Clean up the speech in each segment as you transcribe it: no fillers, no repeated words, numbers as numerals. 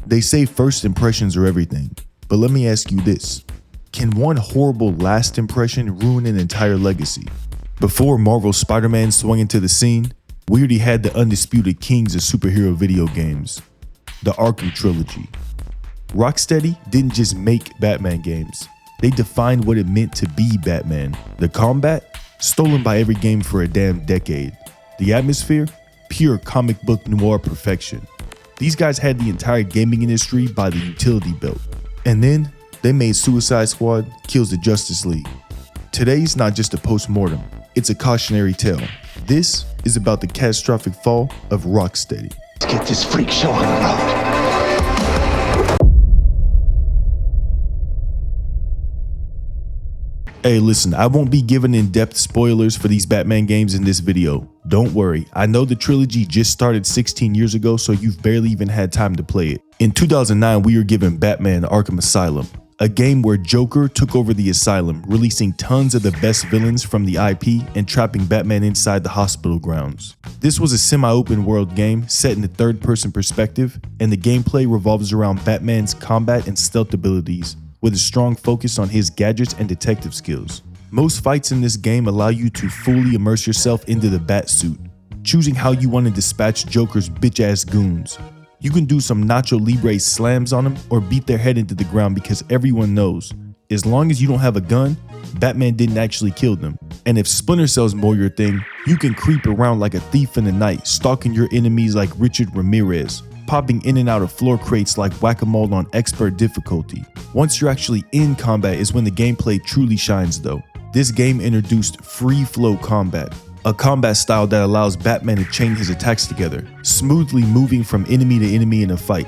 They say first impressions are everything, but let me ask you this. Can one horrible last impression ruin an entire legacy? Before Marvel's Spider-Man swung into the scene, we already had the undisputed kings of superhero video games, the Arkham trilogy. Rocksteady didn't just make Batman games, they defined what it meant to be Batman. The combat, stolen by every game for a damn decade. The atmosphere, pure comic book noir perfection. These guys had the entire gaming industry by the utility belt. And then they made Suicide Squad Kills the Justice League. Today's not just a post-mortem, it's a cautionary tale. This is about the catastrophic fall of Rocksteady. Let's get this freak show on the road. Hey listen, I won't be giving in-depth spoilers for these Batman games in this video. Don't worry, I know the trilogy just started 16 years ago, so you've barely even had time to play it. In 2009, we were given Batman Arkham Asylum, a game where Joker took over the asylum, releasing tons of the best villains from the IP and trapping Batman inside the hospital grounds. This was a semi-open world game set in a third-person perspective, and the gameplay revolves around Batman's combat and stealth abilities, with a strong focus on his gadgets and detective skills. Most fights in this game allow you to fully immerse yourself into the Batsuit, choosing how you want to dispatch Joker's bitch-ass goons. You can do some Nacho Libre slams on them or beat their head into the ground because everyone knows, as long as you don't have a gun, Batman didn't actually kill them. And if Splinter Cell's more your thing, you can creep around like a thief in the night, stalking your enemies like Richard Ramirez, popping in and out of floor crates like whack-a-mole on expert difficulty. Once you're actually in combat is when the gameplay truly shines though. This game introduced Freeflow combat, a combat style that allows Batman to chain his attacks together, smoothly moving from enemy to enemy in a fight,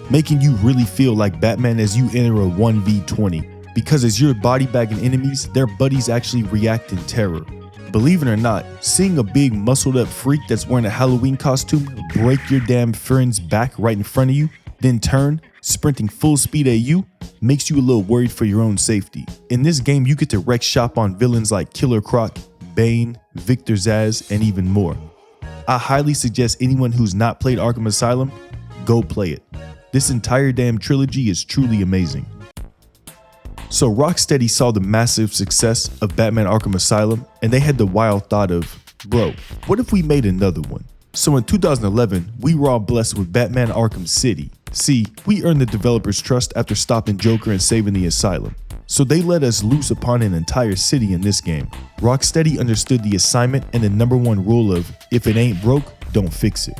making you really feel like Batman as you enter a 1v20, because as you're bodybagging enemies, their buddies actually react in terror. Believe it or not, seeing a big muscled up freak that's wearing a Halloween costume break your damn friend's back right in front of you, then turn, sprinting full speed at you, makes you a little worried for your own safety. In this game, you get to wreck shop on villains like Killer Croc, Bane, Victor Zsasz, and even more. I highly suggest anyone who's not played Arkham Asylum, go play it. This entire damn trilogy is truly amazing. So Rocksteady saw the massive success of Batman Arkham Asylum, and they had the wild thought of, bro, what if we made another one? So in 2011, we were all blessed with Batman Arkham City. See, we earned the developers' trust after stopping Joker and saving the asylum. So they let us loose upon an entire city in this game. Rocksteady understood the assignment and the #1 rule of, if it ain't broke, don't fix it.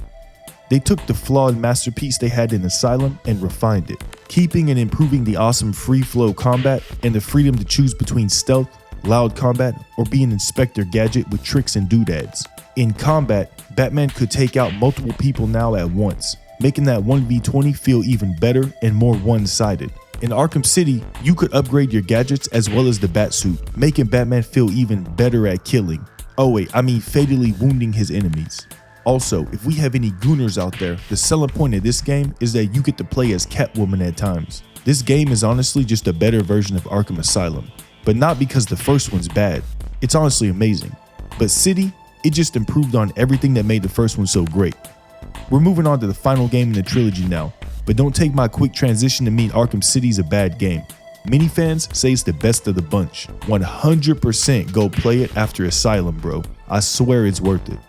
They took the flawed masterpiece they had in Asylum and refined it, keeping and improving the awesome free flow combat and the freedom to choose between stealth, loud combat, or being Inspector Gadget with tricks and doodads. In combat, Batman could take out multiple people now at once, making that 1v20 feel even better and more one-sided. In Arkham City, you could upgrade your gadgets as well as the Batsuit, making Batman feel even better at killing. Oh wait, I mean fatally wounding his enemies. Also, if we have any gooners out there, the selling point of this game is that you get to play as Catwoman at times. This game is honestly just a better version of Arkham Asylum, but not because the first one's bad. It's honestly amazing. But City, it just improved on everything that made the first one so great. We're moving on to the final game in the trilogy now, but don't take my quick transition to mean Arkham City's a bad game. Many fans say it's the best of the bunch. 100% go play it after Asylum, bro. I swear it's worth it.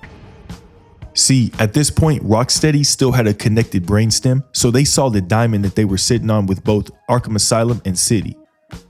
See, at this point, Rocksteady still had a connected brainstem, so they saw the diamond that they were sitting on with both Arkham Asylum and City.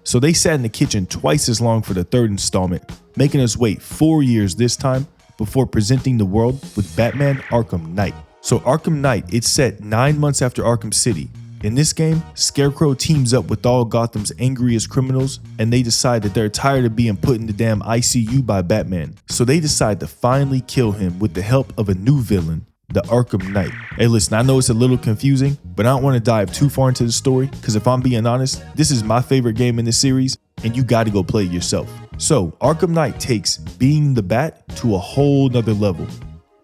So they sat in the kitchen twice as long for the third installment, making us wait 4 years this time before presenting the world with Batman Arkham Knight. So Arkham Knight, it's set 9 months after Arkham City. In this game, Scarecrow teams up with all Gotham's angriest criminals, and they decide that they're tired of being put in the damn ICU by Batman. So they decide to finally kill him with the help of a new villain, the Arkham Knight. Hey listen, I know it's a little confusing, but I don't want to dive too far into the story, because if I'm being honest, this is my favorite game in the series, and you gotta go play it yourself. So Arkham Knight takes being the Bat to a whole nother level.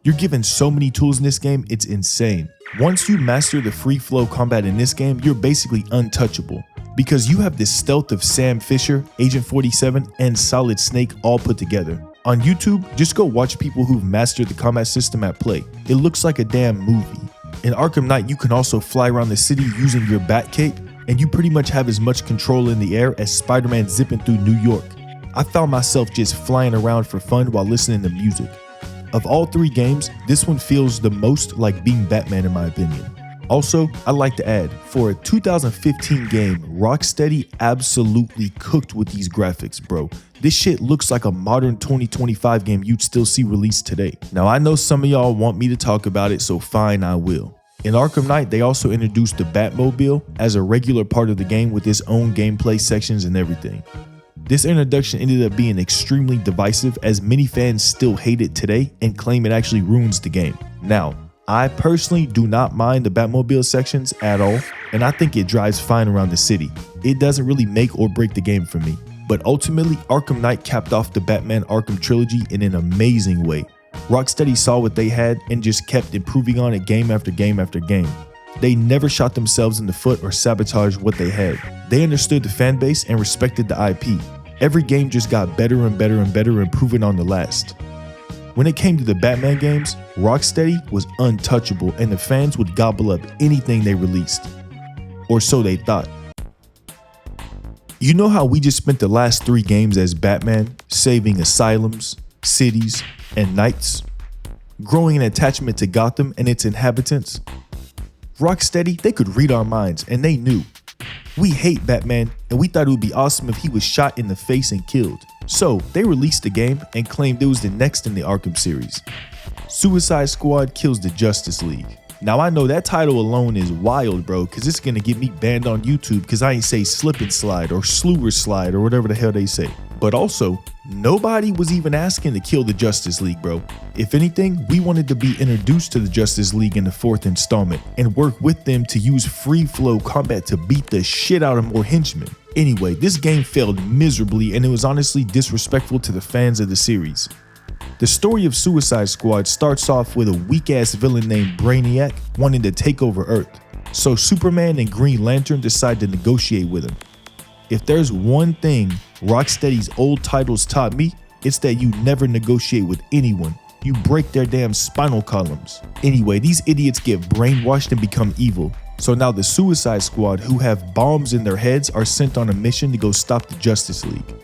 You're given so many tools in this game, it's insane. Once you master the free flow combat in this game, you're basically untouchable, because you have this stealth of Sam Fisher, Agent 47, and Solid Snake all put together. On YouTube, just go watch people who've mastered the combat system at play. It looks like a damn movie. In Arkham Knight, you can also fly around the city using your bat cape, and you pretty much have as much control in the air as Spider-Man zipping through New York. I found myself just flying around for fun while listening to music. Of all three games, this one feels the most like being Batman in my opinion. Also, I'd like to add, for a 2015 game, Rocksteady absolutely cooked with these graphics, bro. This shit looks like a modern 2025 game you'd still see released today. Now, I know some of y'all want me to talk about it, so fine, I will. In Arkham Knight, they also introduced the Batmobile as a regular part of the game with its own gameplay sections and everything. This introduction ended up being extremely divisive as many fans still hate it today and claim it actually ruins the game. Now, I personally do not mind the Batmobile sections at all, and I think it drives fine around the city. It doesn't really make or break the game for me. But ultimately, Arkham Knight capped off the Batman Arkham trilogy in an amazing way. Rocksteady saw what they had and just kept improving on it game after game after game. They never shot themselves in the foot or sabotaged what they had. They understood the fan base and respected the IP. Every game just got better and better and better, improving on the last. When it came to the Batman games, Rocksteady was untouchable and the fans would gobble up anything they released. Or so they thought. You know how we just spent the last 3 games as Batman, saving asylums, cities, and knights? Growing an attachment to Gotham and its inhabitants? Rocksteady, they could read our minds and they knew. We hate Batman and we thought it would be awesome if he was shot in the face and killed. So they released the game and claimed it was the next in the Arkham series. Suicide Squad kills the Justice League. Now I know that title alone is wild, bro, because it's gonna get me banned on YouTube because I ain't say slip and slide or slew slide or whatever the hell they say. But also, nobody was even asking to kill the Justice League, bro. If anything, we wanted to be introduced to the Justice League in the 4th installment and work with them to use Freeflow combat to beat the shit out of more henchmen. Anyway, this game failed miserably and it was honestly disrespectful to the fans of the series. The story of Suicide Squad starts off with a weak-ass villain named Brainiac wanting to take over Earth. So Superman and Green Lantern decide to negotiate with him. If there's one thing Rocksteady's old titles taught me, it's that you never negotiate with anyone. You break their damn spinal columns. Anyway, these idiots get brainwashed and become evil. So now the Suicide Squad, who have bombs in their heads, are sent on a mission to go stop the Justice League.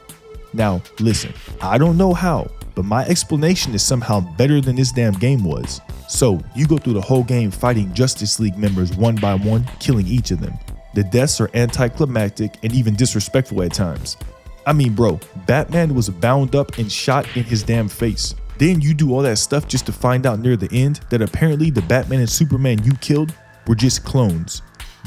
Now, listen, I don't know how, but my explanation is somehow better than this damn game was. So, you go through the whole game fighting Justice League members one by one, killing each of them. The deaths are anticlimactic and even disrespectful at times. I mean, bro, Batman was bound up and shot in his damn face. Then you do all that stuff just to find out near the end that apparently the Batman and Superman you killed were just clones.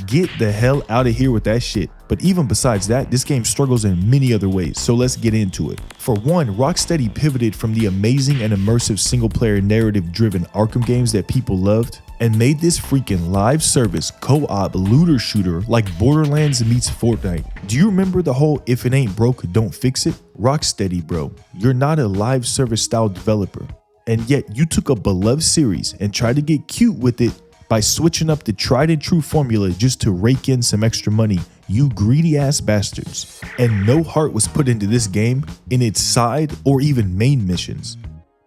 Get the hell out of here with that shit. But even besides that, this game struggles in many other ways, so let's get into it. For one, Rocksteady pivoted from the amazing and immersive single-player narrative-driven Arkham games that people loved and made this freaking live service co-op looter shooter like Borderlands meets Fortnite. Do you remember the whole if it ain't broke, don't fix it? Rocksteady, bro, you're not a live service style developer. And yet you took a beloved series and tried to get cute with it by switching up the tried and true formula just to rake in some extra money, you greedy ass bastards. And no heart was put into this game in its side or even main missions.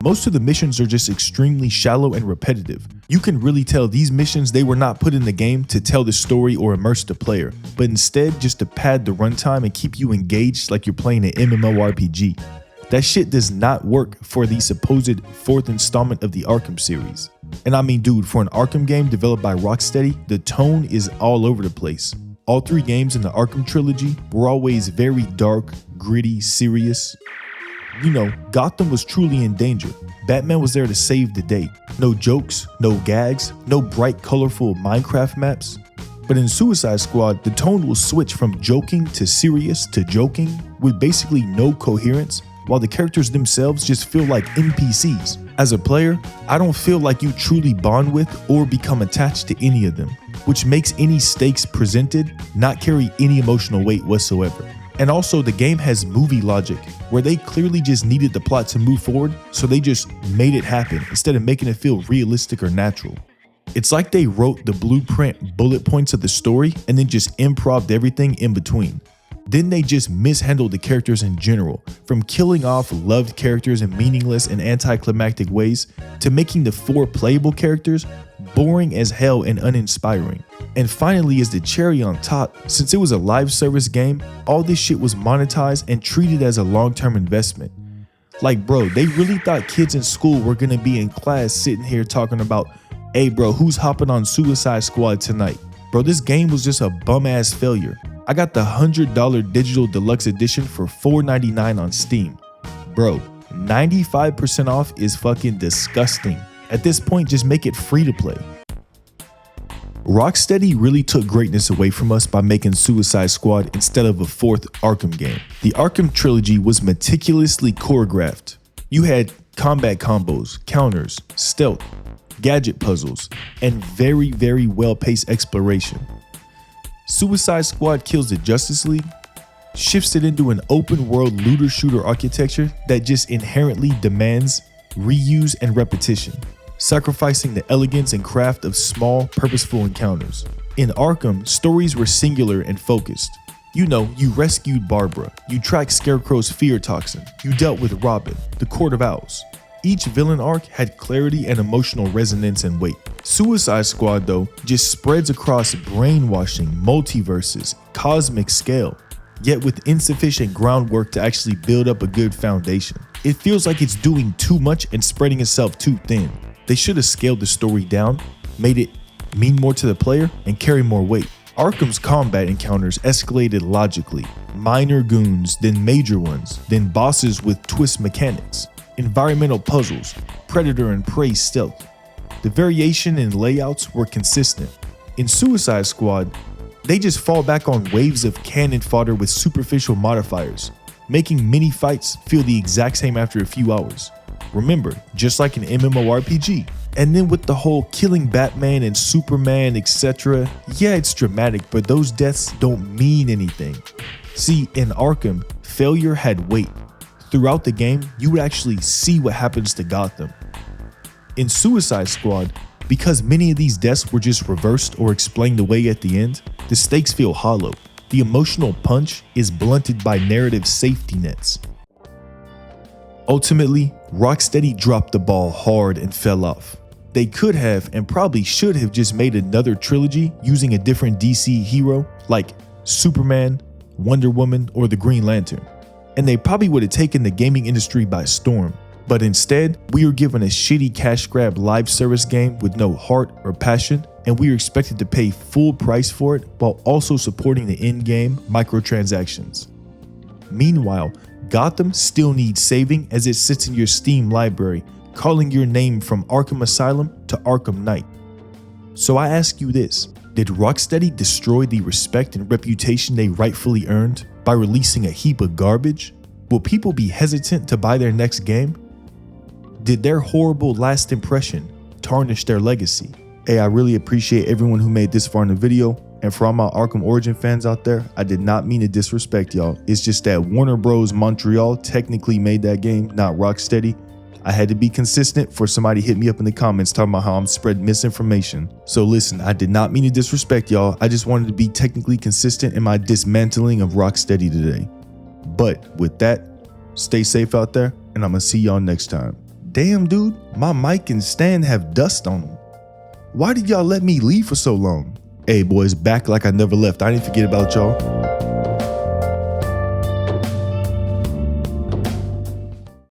Most of the missions are just extremely shallow and repetitive. You can really tell these missions they were not put in the game to tell the story or immerse the player, but instead just to pad the runtime and keep you engaged like you're playing an MMORPG. That shit does not work for the supposed 4th installment of the Arkham series. And I mean, dude, for an Arkham game developed by Rocksteady, the tone is all over the place. All 3 games in the Arkham trilogy were always very dark, gritty, serious. You know, Gotham was truly in danger. Batman was there to save the day. No jokes, no gags, no bright, colorful Minecraft maps. But in Suicide Squad, the tone will switch from joking to serious to joking with basically no coherence, while the characters themselves just feel like NPCs. As a player, I don't feel like you truly bond with or become attached to any of them, which makes any stakes presented not carry any emotional weight whatsoever. And also, the game has movie logic, where they clearly just needed the plot to move forward, so they just made it happen instead of making it feel realistic or natural. It's like they wrote the blueprint bullet points of the story and then just improv'd everything in between. Then they just mishandled the characters in general, from killing off loved characters in meaningless and anticlimactic ways to making the 4 playable characters boring as hell and uninspiring. And finally, as the cherry on top, since it was a live service game, all this shit was monetized and treated as a long-term investment. Like bro, they really thought kids in school were gonna be in class sitting here talking about, hey bro, who's hopping on Suicide Squad tonight? Bro, this game was just a bum ass failure. I got the $100 digital deluxe edition for $4.99 on Steam. Bro, 95% off is fucking disgusting. At this point, just make it free to play. Rocksteady really took greatness away from us by making Suicide Squad instead of a fourth Arkham game. The Arkham trilogy was meticulously choreographed. You had combat combos, counters, stealth, gadget puzzles, and very well-paced exploration. Suicide Squad kills the Justice League, shifts it into an open-world looter-shooter architecture that just inherently demands reuse and repetition, sacrificing the elegance and craft of small, purposeful encounters. In Arkham, stories were singular and focused. You know, you rescued Barbara, you tracked Scarecrow's fear toxin, you dealt with Robin, the Court of Owls. Each villain arc had clarity and emotional resonance and weight. Suicide Squad, though, just spreads across brainwashing, multiverses, cosmic scale, yet with insufficient groundwork to actually build up a good foundation. It feels like it's doing too much and spreading itself too thin. They should have scaled the story down, made it mean more to the player, and carry more weight. Arkham's combat encounters escalated logically. Minor goons, then major ones, then bosses with twist mechanics. Environmental puzzles, predator and prey stealth. The variation in layouts were consistent. In Suicide Squad, they just fall back on waves of cannon fodder with superficial modifiers, making mini fights feel the exact same after a few hours. Remember, just like an MMORPG. And then with the whole killing Batman and Superman, etc. Yeah, it's dramatic, but those deaths don't mean anything. See, in Arkham, failure had weight. Throughout the game, you would actually see what happens to Gotham. In Suicide Squad, because many of these deaths were just reversed or explained away at the end, the stakes feel hollow. The emotional punch is blunted by narrative safety nets. Ultimately, Rocksteady dropped the ball hard and fell off. They could have and probably should have just made another trilogy using a different DC hero like Superman, Wonder Woman, or the Green Lantern. And they probably would have taken the gaming industry by storm. But instead, we were given a shitty cash grab live service game with no heart or passion, and we were expected to pay full price for it while also supporting the in-game microtransactions. Meanwhile, Gotham still needs saving as it sits in your Steam library, calling your name from Arkham Asylum to Arkham Knight. So I ask you this, did Rocksteady destroy the respect and reputation they rightfully earned by releasing a heap of garbage? Will people be hesitant to buy their next game? Did their horrible last impression tarnish their legacy? Hey, I really appreciate everyone who made this far in the video, and for all my Arkham Origin fans out there, I did not mean to disrespect y'all. It's just that Warner Bros. Montreal technically made that game, not Rocksteady. I had to be consistent for somebody hit me up in the comments talking about how I'm spreading misinformation. So listen, I did not mean to disrespect y'all. I just wanted to be technically consistent in my dismantling of Rocksteady today. But with that, stay safe out there, and I'm gonna see y'all next time. Damn dude, my mic and stand have dust on them. Why did y'all let me leave for so long? Hey boys, back like I never left. I didn't forget about y'all.